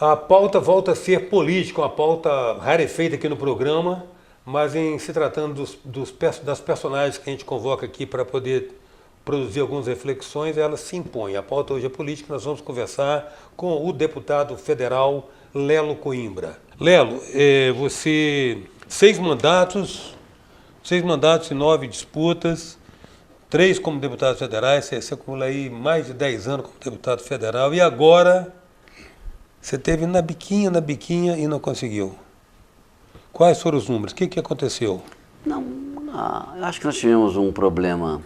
A pauta volta a ser política, uma pauta rarefeita aqui no programa, mas em se tratando das personagens que a gente convoca aqui para poder produzir algumas reflexões, ela se impõe. A pauta hoje é política, nós vamos conversar com o deputado federal Lelo Coimbra. Lelo, você, 6 mandatos e 9 disputas, 3 como deputado federal, você acumula aí mais de 10 anos como deputado federal, e agora você teve na biquinha e não conseguiu. Quais foram os números? O que aconteceu? Não, acho que nós tivemos um problema.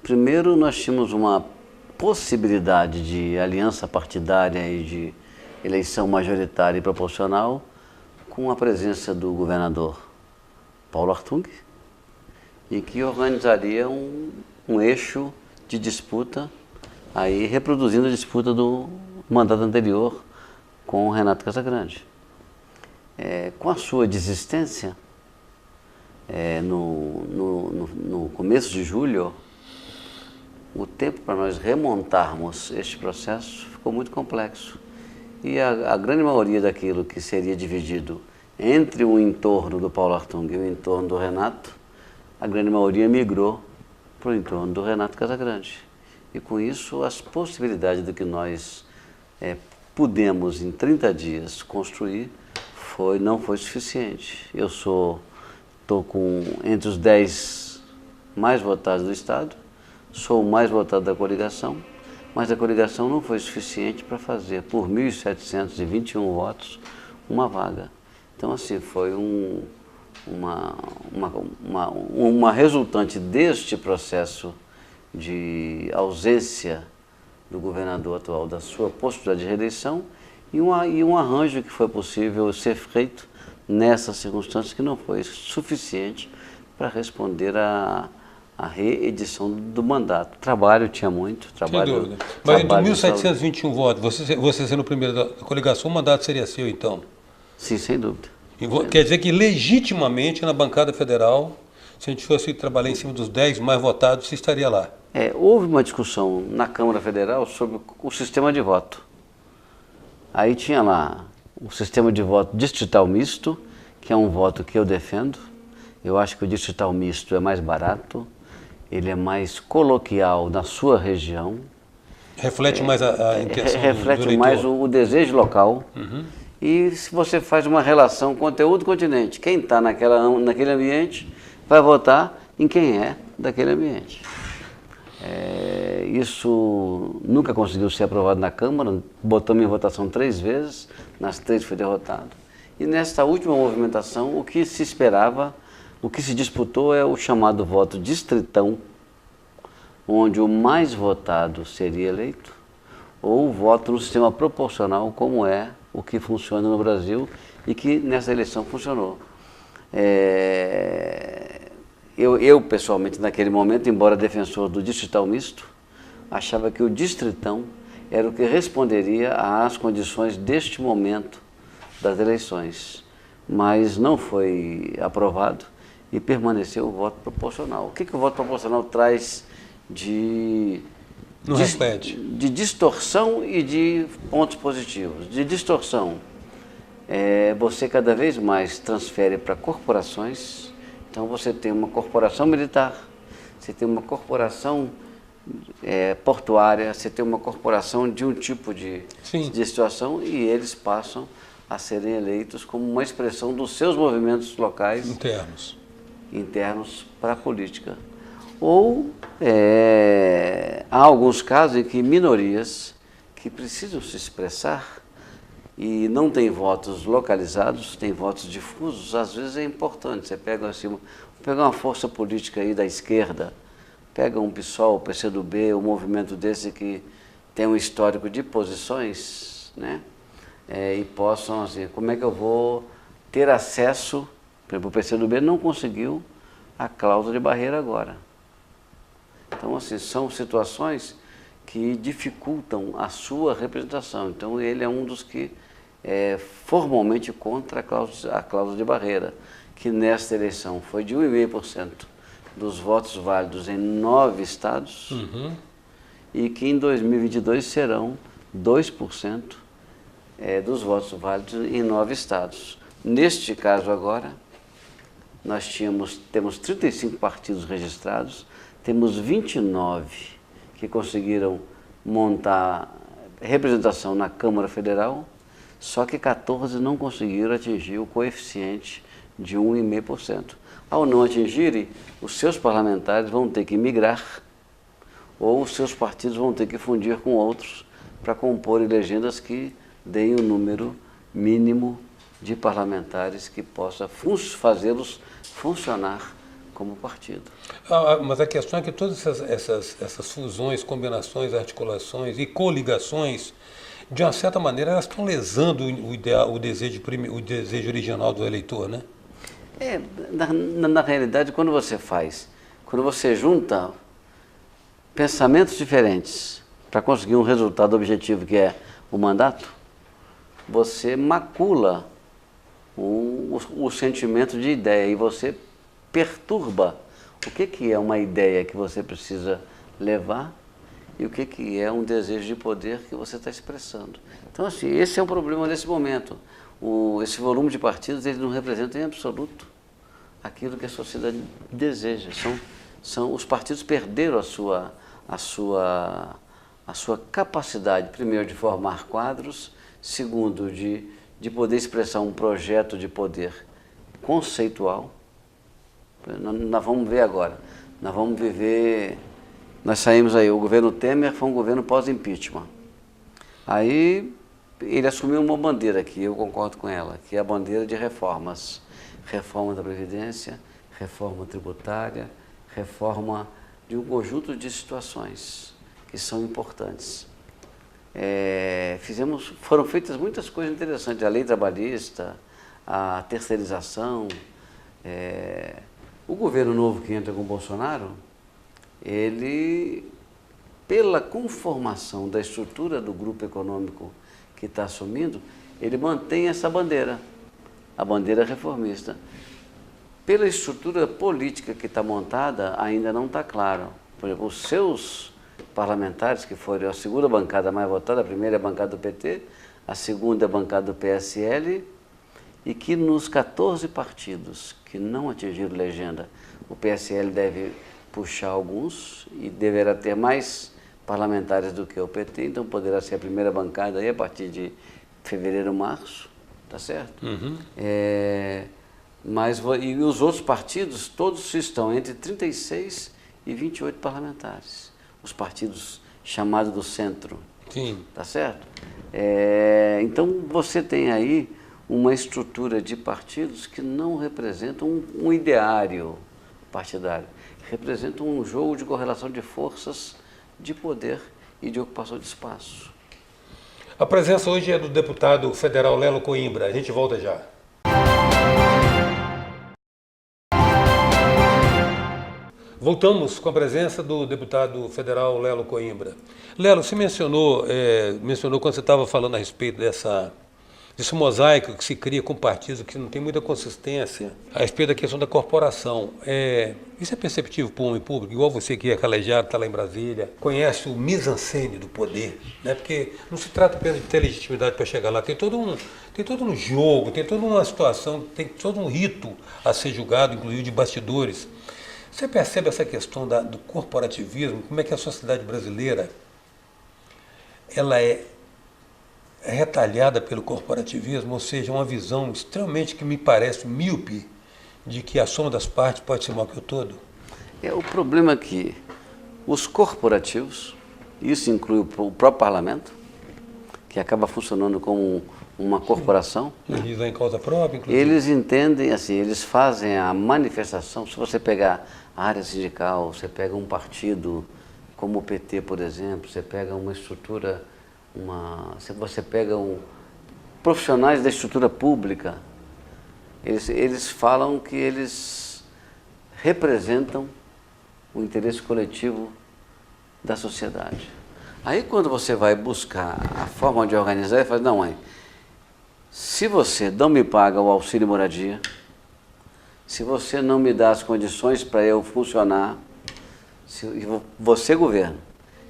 Primeiro, nós tínhamos uma possibilidade de aliança partidária e de eleição majoritária e proporcional com a presença do governador Paulo Artung, e que organizaria um eixo de disputa, aí reproduzindo a disputa do mandato anterior com o Renato Casagrande. Com a sua desistência, no começo de julho, o tempo para nós remontarmos este processo ficou muito complexo. E a grande maioria daquilo que seria dividido entre o entorno do Paulo Artung e o entorno do Renato, a grande maioria migrou para o entorno do Renato Casagrande. E com isso, as possibilidades do que nós pudemos em 30 dias construir não foi suficiente. Eu estou entre os 10 mais votados do Estado, sou o mais votado da coligação, mas a coligação não foi suficiente para fazer, por 1.721 votos, uma vaga. Então, assim, foi uma resultante deste processo de ausência do governador atual da sua possibilidade de reeleição e um arranjo que foi possível ser feito nessas circunstâncias que não foi suficiente para responder à reedição do mandato. Trabalho tinha muito. Sem dúvida. Mas de 1.721 votos, você sendo o primeiro da coligação, o mandato seria seu, então? Sim, sem dúvida. Quer dizer que legitimamente na bancada federal, se a gente fosse trabalhar em cima dos 10 mais votados, você estaria lá? Houve uma discussão na Câmara Federal sobre o sistema de voto. Aí tinha lá o sistema de voto distrital misto, que é um voto que eu defendo. Eu acho que o distrital misto é mais barato, ele é mais coloquial na sua região. Reflete mais a intenção do eleitor. Reflete mais o desejo local. Uhum. E se você faz uma relação conteúdo-continente, quem está naquele ambiente vai votar em quem é daquele ambiente. Isso nunca conseguiu ser aprovado na Câmara, botamos em votação 3 vezes, nas 3 foi derrotado. E nesta última movimentação, o que se esperava, o que se disputou é o chamado voto distritão, onde o mais votado seria eleito, ou o voto no sistema proporcional, como é o que funciona no Brasil e que nessa eleição funcionou. Eu, pessoalmente, naquele momento, embora defensor do distrital misto, achava que o distritão era o que responderia às condições deste momento das eleições, mas não foi aprovado e permaneceu o voto proporcional. O que o voto proporcional traz de distorção e de pontos positivos? De distorção, você cada vez mais transfere para corporações. Então você tem uma corporação militar, você tem uma corporação portuária, você tem uma corporação de um tipo de situação, e eles passam a serem eleitos como uma expressão dos seus movimentos locais internos para a política. Ou há alguns casos em que minorias que precisam se expressar e não tem votos localizados, tem votos difusos, às vezes é importante. Você pega uma força política aí da esquerda, pega um PSOL, PCdoB, um movimento desse que tem um histórico de posições, né? E possam, assim, como é que eu vou ter acesso, por exemplo, o PCdoB não conseguiu a cláusula de barreira agora. Então, assim, são situações que dificultam a sua representação. Então, ele é um dos que formalmente contra a cláusula de barreira, que nesta eleição foi de 1,5% dos votos válidos em 9 estados, e que em 2022 serão 2% dos votos válidos em 9 estados. Neste caso agora, nós temos 35 partidos registrados, temos 29 que conseguiram montar representação na Câmara Federal, só que 14 não conseguiram atingir o coeficiente de 1,5%. Ao não atingirem, os seus parlamentares vão ter que migrar ou os seus partidos vão ter que fundir com outros para compor legendas que deem o número mínimo de parlamentares que possa fazê-los funcionar como partido. Mas a questão é que todas essas fusões, combinações, articulações e coligações, de uma certa maneira, elas estão lesando o desejo original do eleitor, né? Na realidade, quando você junta pensamentos diferentes para conseguir um resultado objetivo que é o mandato, você macula o sentimento de ideia e você perturba o que é uma ideia que você precisa levar e o que é um desejo de poder que você está expressando. Então, assim, esse é um problema nesse momento. Esse volume de partidos, ele não representa em absoluto aquilo que a sociedade deseja. Os partidos perderam a sua capacidade, primeiro, de formar quadros, segundo, de poder expressar um projeto de poder conceitual. Nós vamos ver agora, nós saímos aí, o governo Temer foi um governo pós-impeachment. Aí ele assumiu uma bandeira que eu concordo com ela, que é a bandeira de reformas. Reforma da Previdência, reforma tributária, reforma de um conjunto de situações que são importantes. Foram feitas muitas coisas interessantes, a lei trabalhista, a terceirização. O governo novo que entra com o Bolsonaro, ele, pela conformação da estrutura do grupo econômico que está assumindo, ele mantém essa bandeira, a bandeira reformista. Pela estrutura política que está montada, ainda não está claro. Por exemplo, os seus parlamentares, que foram a segunda bancada mais votada, a primeira é a bancada do PT, a segunda é a bancada do PSL, e que nos 14 partidos que não atingiram legenda, o PSL deve puxar alguns e deverá ter mais parlamentares do que o PT, então poderá ser a primeira bancada aí a partir de fevereiro, março, tá certo? Uhum. E os outros partidos, todos estão entre 36 e 28 parlamentares. Os partidos chamados do centro. Sim. Tá certo? Então você tem aí uma estrutura de partidos que não representam um ideário partidário. Representam um jogo de correlação de forças, de poder e de ocupação de espaço. A presença hoje é do deputado federal Lelo Coimbra. A gente volta já. Voltamos com a presença do deputado federal Lelo Coimbra. Lelo, você mencionou quando você estava falando a respeito desse mosaico que se cria com partidos que não tem muita consistência, a respeito da questão da corporação. Isso é perceptível para o homem público, igual você que é calejado, está lá em Brasília, conhece o mise-en-scène do poder, né? Porque não se trata apenas de ter legitimidade para chegar lá, tem todo um jogo, tem toda uma situação, tem todo um rito a ser julgado, inclusive de bastidores. Você percebe essa questão do corporativismo, como é que a sociedade brasileira ela é retalhada pelo corporativismo, ou seja, uma visão extremamente, que me parece míope, de que a soma das partes pode ser maior que o todo? O problema é que os corporativos, isso inclui o próprio parlamento, que acaba funcionando como uma corporação. Eles em causa própria, inclusive. Eles entendem, assim, eles fazem a manifestação. Se você pegar a área sindical, você pega um partido como o PT, por exemplo, você pega uma estrutura, se você pega profissionais da estrutura pública, eles falam que eles representam o interesse coletivo da sociedade. Aí quando você vai buscar a forma de organizar, ele fala, não, se você não me paga o auxílio moradia, se você não me dá as condições para eu funcionar, você governo,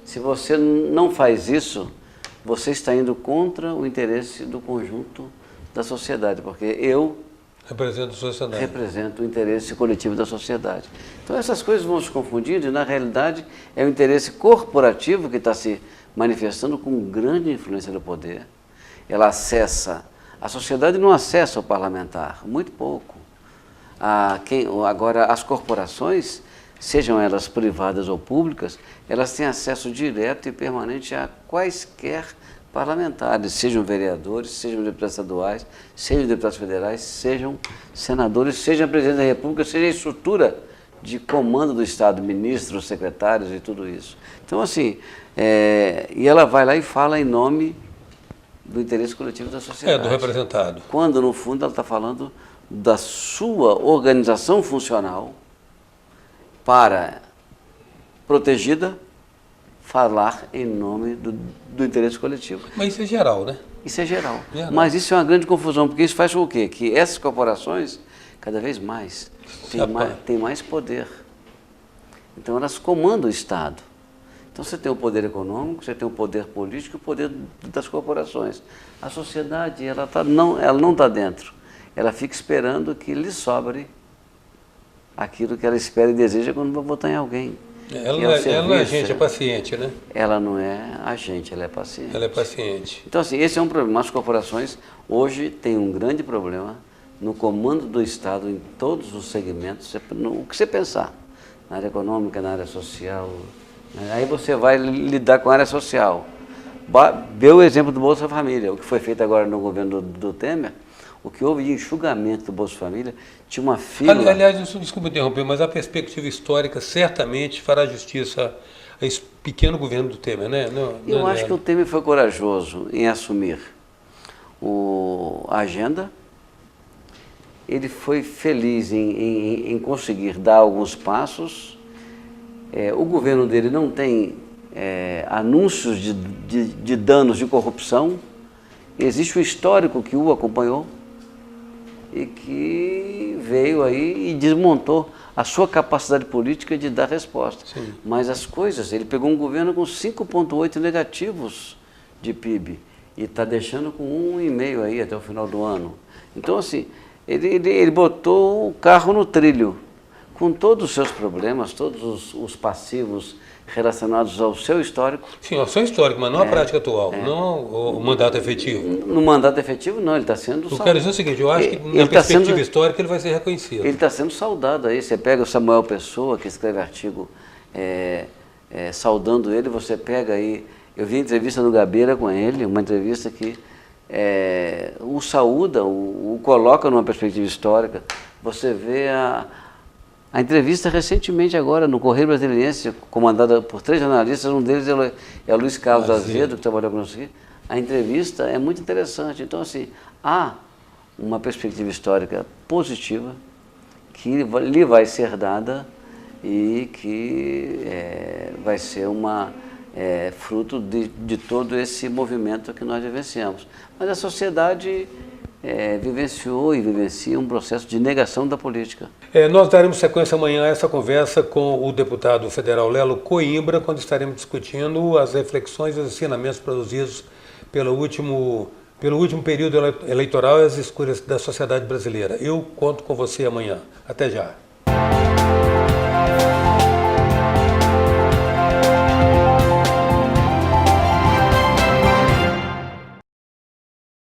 se você não faz isso, você está indo contra o interesse do conjunto da sociedade, porque eu represento o interesse coletivo da sociedade. Então essas coisas vão se confundindo e na realidade é o interesse corporativo que está se manifestando com grande influência do poder. Ela acessa, a sociedade não acessa o parlamentar, muito pouco. Agora as corporações, sejam elas privadas ou públicas, elas têm acesso direto e permanente a quaisquer parlamentares, sejam vereadores, sejam deputados estaduais, sejam deputados federais, sejam senadores, seja presidente da República, seja a estrutura de comando do Estado, ministros, secretários e tudo isso. Então, assim, e ela vai lá e fala em nome do interesse coletivo da sociedade. Do representado. Quando, no fundo, ela está falando da sua organização funcional para, protegida, falar em nome do interesse coletivo. Mas isso é geral, né? Isso é geral. Mas isso é uma grande confusão, porque isso faz com o quê? Que essas corporações, cada vez mais, têm mais poder. Então elas comandam o Estado. Então você tem o poder econômico, você tem o poder político e o poder das corporações. A sociedade, ela não está dentro. Ela fica esperando que lhe sobre aquilo que ela espera e deseja quando vai votar em alguém. Ela não é agente, é paciente, né? Ela não é agente, ela é paciente. Ela é paciente. Então, assim, esse é um problema. As corporações hoje têm um grande problema no comando do Estado em todos os segmentos, o que você pensar, na área econômica, na área social. Aí você vai lidar com a área social. Vê o exemplo do Bolsa Família, o que foi feito agora no governo do Temer. O que houve de enxugamento do Bolsa Família, tinha uma fila... Aliás, desculpa interromper, mas a perspectiva histórica certamente fará justiça a esse pequeno governo do Temer, né? Eu acho que o Temer foi corajoso em assumir a agenda, ele foi feliz em conseguir dar alguns passos, o governo dele não tem anúncios de danos de corrupção, existe um histórico que o acompanhou, e que veio aí e desmontou a sua capacidade política de dar resposta. Sim. Mas as coisas, ele pegou um governo com 5,8 negativos de PIB e está deixando com 1,5 aí até o final do ano. Então, assim, ele botou o carro no trilho, com todos os seus problemas, todos os passivos relacionados ao seu histórico. Sim, ao seu histórico, mas não à prática atual, não o mandato efetivo. No mandato efetivo, não, ele está sendo saudado. Eu quero dizer o seguinte, eu acho que na perspectiva histórica ele vai ser reconhecido. Ele está sendo saudado aí, você pega o Samuel Pessoa, que escreve artigo saudando ele, você pega aí, eu vi a entrevista no Gabeira com ele, uma entrevista que o saúda, o coloca numa perspectiva histórica, você vê a entrevista recentemente agora no Correio Brasiliense, comandada por 3 jornalistas, um deles é o Luiz Carlos Azedo, que trabalhou conosco aqui. A entrevista é muito interessante. Então, assim, há uma perspectiva histórica positiva que lhe vai ser dada e que vai ser fruto de todo esse movimento que nós vivenciamos. Mas a sociedade vivenciou e vivencia um processo de negação da política. Nós daremos sequência amanhã a essa conversa com o deputado federal Lelo Coimbra, quando estaremos discutindo as reflexões e os ensinamentos produzidos pelo último período eleitoral e as escolhas da sociedade brasileira. Eu conto com você amanhã. Até já.